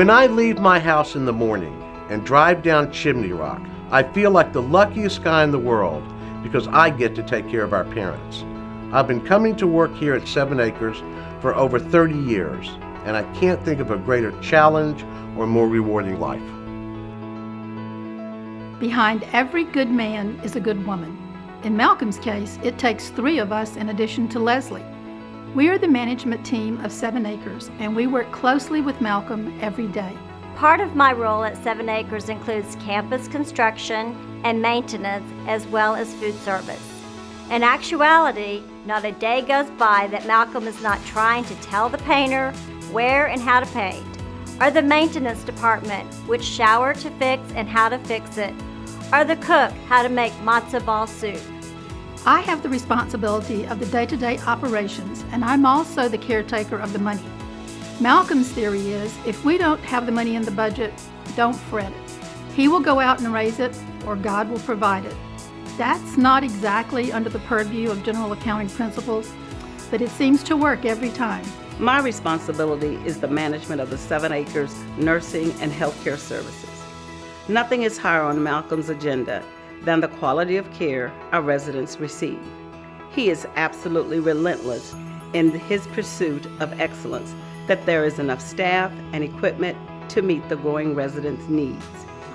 When I leave my house in the morning and drive down Chimney Rock, I feel like the luckiest guy in the world because I get to take care of our parents. I've been coming to work here at 7 Acres for over 30 years, and I can't think of a greater challenge or more rewarding life. Behind every good man is a good woman. In Malcolm's case, it takes 3 of us in addition to Leslie. We are the management team of 7 Acres, and we work closely with Malcolm every day. Part of my role at 7 Acres includes campus construction and maintenance, as well as food service. In actuality, not a day goes by that Malcolm is not trying to tell the painter where and how to paint, or the maintenance department which shower to fix and how to fix it, or the cook how to make matzo ball soup. I have the responsibility of the day-to-day operations, and I'm also the caretaker of the money. Malcolm's theory is, if we don't have the money in the budget, don't fret it. He will go out and raise it, or God will provide it. That's not exactly under the purview of general accounting principles, but it seems to work every time. My responsibility is the management of the 7 Acres nursing and healthcare services. Nothing is higher on Malcolm's agenda than the quality of care our residents receive. He is absolutely relentless in his pursuit of excellence, that there is enough staff and equipment to meet the growing residents' needs.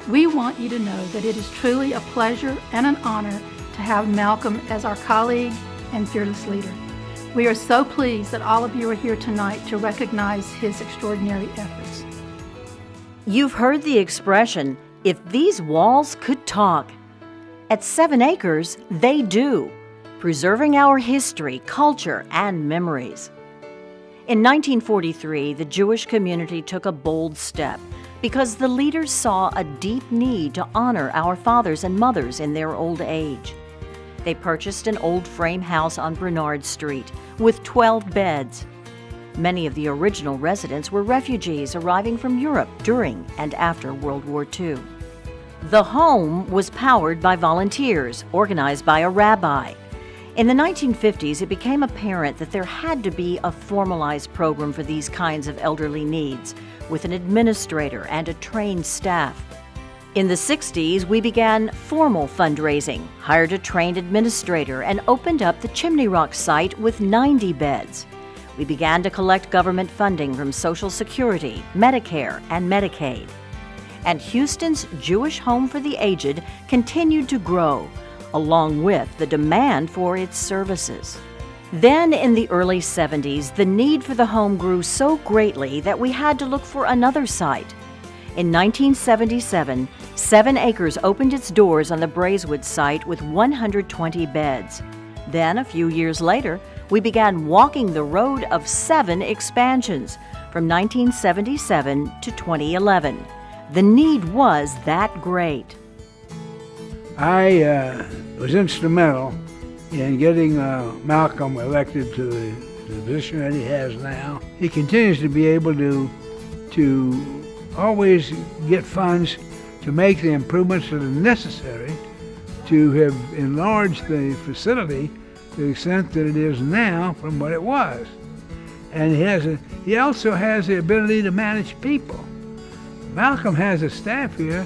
We want you to know that it is truly a pleasure and an honor to have Malcolm as our colleague and fearless leader. We are so pleased that all of you are here tonight to recognize his extraordinary efforts. You've heard the expression, if these walls could talk. At 7 Acres, they do, preserving our history, culture, and memories. In 1943, the Jewish community took a bold step because the leaders saw a deep need to honor our fathers and mothers in their old age. They purchased an old frame house on Bernard Street with 12 beds. Many of the original residents were refugees arriving from Europe during and after World War II. The home was powered by volunteers, organized by a rabbi. In the 1950s, it became apparent that there had to be a formalized program for these kinds of elderly needs, with an administrator and a trained staff. In the 60s, we began formal fundraising, hired a trained administrator, and opened up the Chimney Rock site with 90 beds. We began to collect government funding from Social Security, Medicare, and Medicaid. And Houston's Jewish Home for the Aged continued to grow, along with the demand for its services. Then in the early 70s, the need for the home grew so greatly that we had to look for another site. In 1977, 7 Acres opened its doors on the Braeswood site with 120 beds. Then, a few years later, we began walking the road of 7 expansions from 1977 to 2011. The need was that great. I was instrumental in getting Malcolm elected to the position that he has now. He continues to be able to always get funds to make the improvements that are necessary to have enlarged the facility to the extent that it is now from what it was. And he also has the ability to manage people. Malcolm has a staff here.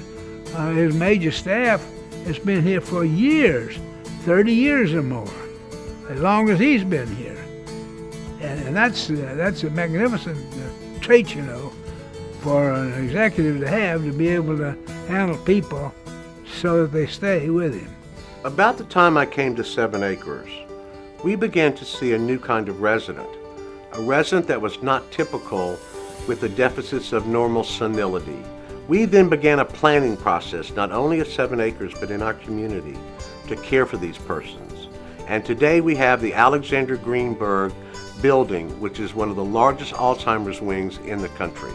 His major staff has been here for years, 30 years or more, as long as he's been here. And that's a magnificent trait, you know, for an executive to have, to be able to handle people so that they stay with him. About the time I came to 7 Acres, we began to see a new kind of resident, a resident that was not typical with the deficits of normal senility. We then began a planning process, not only at 7 Acres, but in our community, to care for these persons. And today we have the Alexander Greenberg building, which is one of the largest Alzheimer's wings in the country.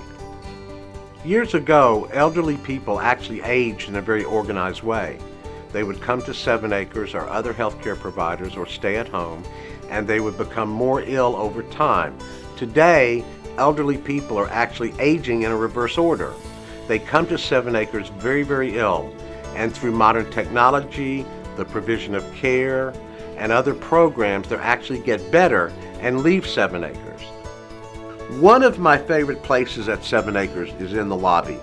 Years ago, elderly people actually aged in a very organized way. They would come to 7 Acres or other healthcare providers or stay at home, and they would become more ill over time. Today, elderly people are actually aging in a reverse order. They come to 7 Acres very, very ill, and through modern technology, the provision of care, and other programs, they actually get better and leave 7 Acres. One of my favorite places at 7 Acres is in the lobby,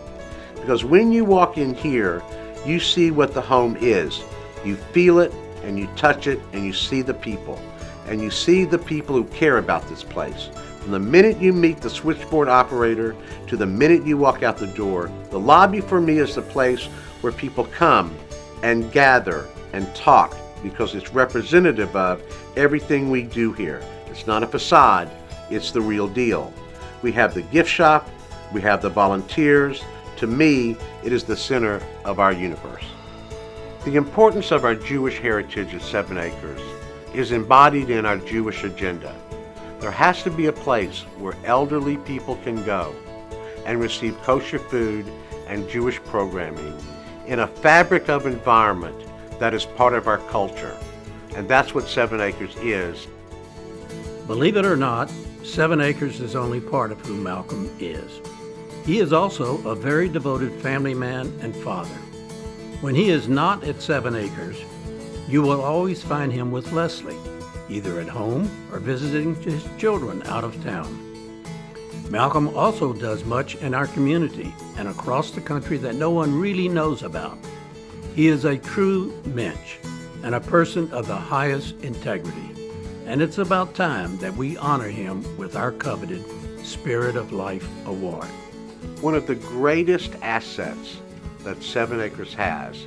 because when you walk in here, you see what the home is. You feel it, and you touch it, and you see the people. And you see the people who care about this place. From the minute you meet the switchboard operator to the minute you walk out the door, the lobby for me is the place where people come and gather and talk, because it's representative of everything we do here. It's not a facade, it's the real deal. We have the gift shop, we have the volunteers. To me, it is the center of our universe. The importance of our Jewish heritage at 7 Acres is embodied in our Jewish agenda. There has to be a place where elderly people can go and receive kosher food and Jewish programming in a fabric of environment that is part of our culture. And that's what 7 Acres is. Believe it or not, 7 Acres is only part of who Malcolm is. He is also a very devoted family man and father. When he is not at 7 Acres, you will always find him with Leslie, either at home or visiting his children out of town. Malcolm also does much in our community and across the country that no one really knows about. He is a true mensch and a person of the highest integrity, and it's about time that we honor him with our coveted Spirit of Life Award. One of the greatest assets that 7 Acres has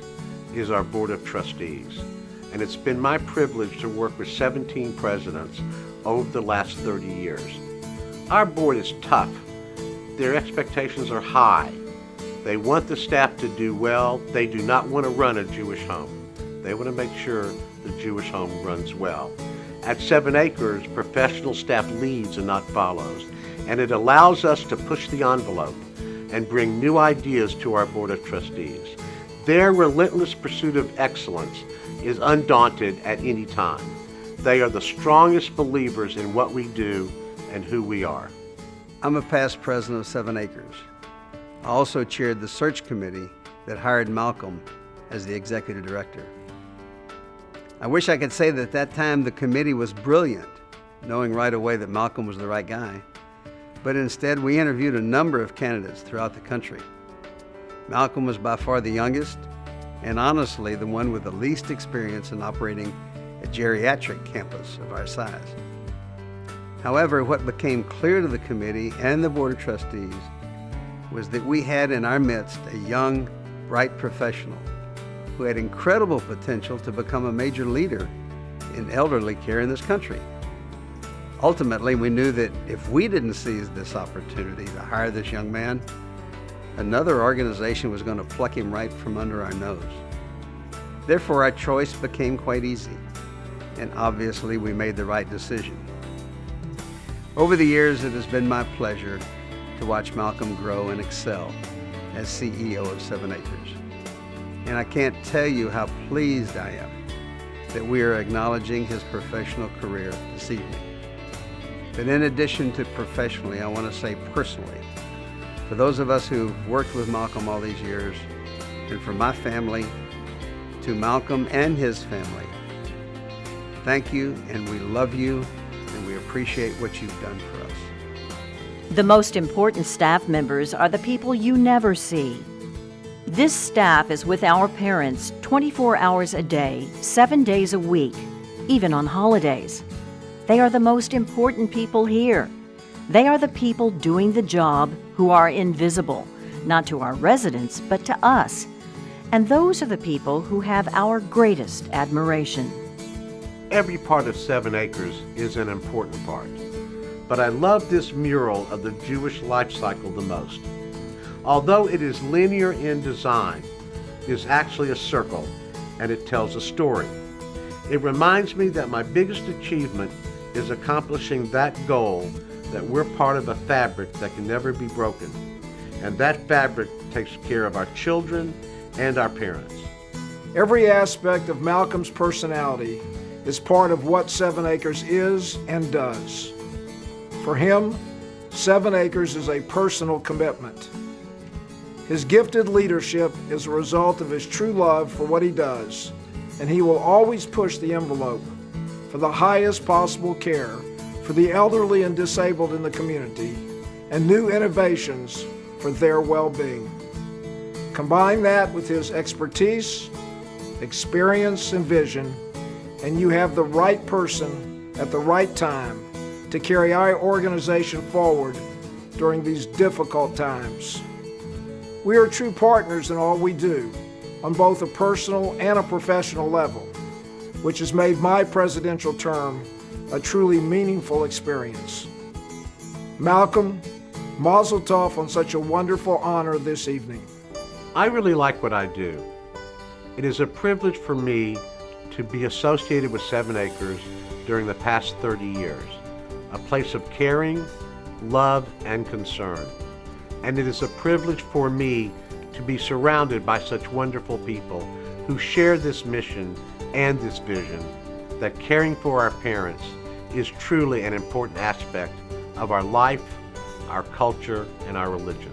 is our Board of Trustees. And it's been my privilege to work with 17 presidents over the last 30 years. Our board is tough. Their expectations are high. They want the staff to do well. They do not want to run a Jewish home. They want to make sure the Jewish home runs well. At 7 Acres, professional staff leads and not follows, and it allows us to push the envelope and bring new ideas to our Board of Trustees. Their relentless pursuit of excellence is undaunted at any time. They are the strongest believers in what we do and who we are. I'm a past president of 7 Acres. I also chaired the search committee that hired Malcolm as the executive director. I wish I could say that at that time the committee was brilliant, knowing right away that Malcolm was the right guy, but instead we interviewed a number of candidates throughout the country. Malcolm was by far the youngest, and honestly the one with the least experience in operating a geriatric campus of our size. However, what became clear to the committee and the Board of Trustees was that we had in our midst a young, bright professional who had incredible potential to become a major leader in elderly care in this country. Ultimately, we knew that if we didn't seize this opportunity to hire this young man, another organization was going to pluck him right from under our nose. Therefore, our choice became quite easy, and obviously we made the right decision. Over the years, it has been my pleasure to watch Malcolm grow and excel as CEO of 7 Acres. And I can't tell you how pleased I am that we are acknowledging his professional career this evening. But in addition to professionally, I want to say personally, for those of us who've worked with Malcolm all these years, and for my family, to Malcolm and his family, thank you, and we love you, and we appreciate what you've done for us. The most important staff members are the people you never see. This staff is with our parents 24 hours a day, 7 days a week, even on holidays. They are the most important people here. They are the people doing the job who are invisible, not to our residents, but to us. And those are the people who have our greatest admiration. Every part of 7 Acres is an important part. But I love this mural of the Jewish life cycle the most. Although it is linear in design, it is actually a circle, and it tells a story. It reminds me that my biggest achievement is accomplishing that goal, that we're part of a fabric that can never be broken. And that fabric takes care of our children and our parents. Every aspect of Malcolm's personality is part of what 7 Acres is and does. For him, 7 Acres is a personal commitment. His gifted leadership is a result of his true love for what he does, and he will always push the envelope for the highest possible care for the elderly and disabled in the community and new innovations for their well-being. Combine that with his expertise, experience, and vision, and you have the right person at the right time to carry our organization forward during these difficult times. We are true partners in all we do, on both a personal and a professional level, which has made my presidential term a truly meaningful experience. Malcolm, mazel tov on such a wonderful honor this evening. I really like what I do. It is a privilege for me to be associated with 7 Acres during the past 30 years, a place of caring, love, and concern. And it is a privilege for me to be surrounded by such wonderful people who share this mission and this vision that caring for our parents is truly an important aspect of our life, our culture, and our religion.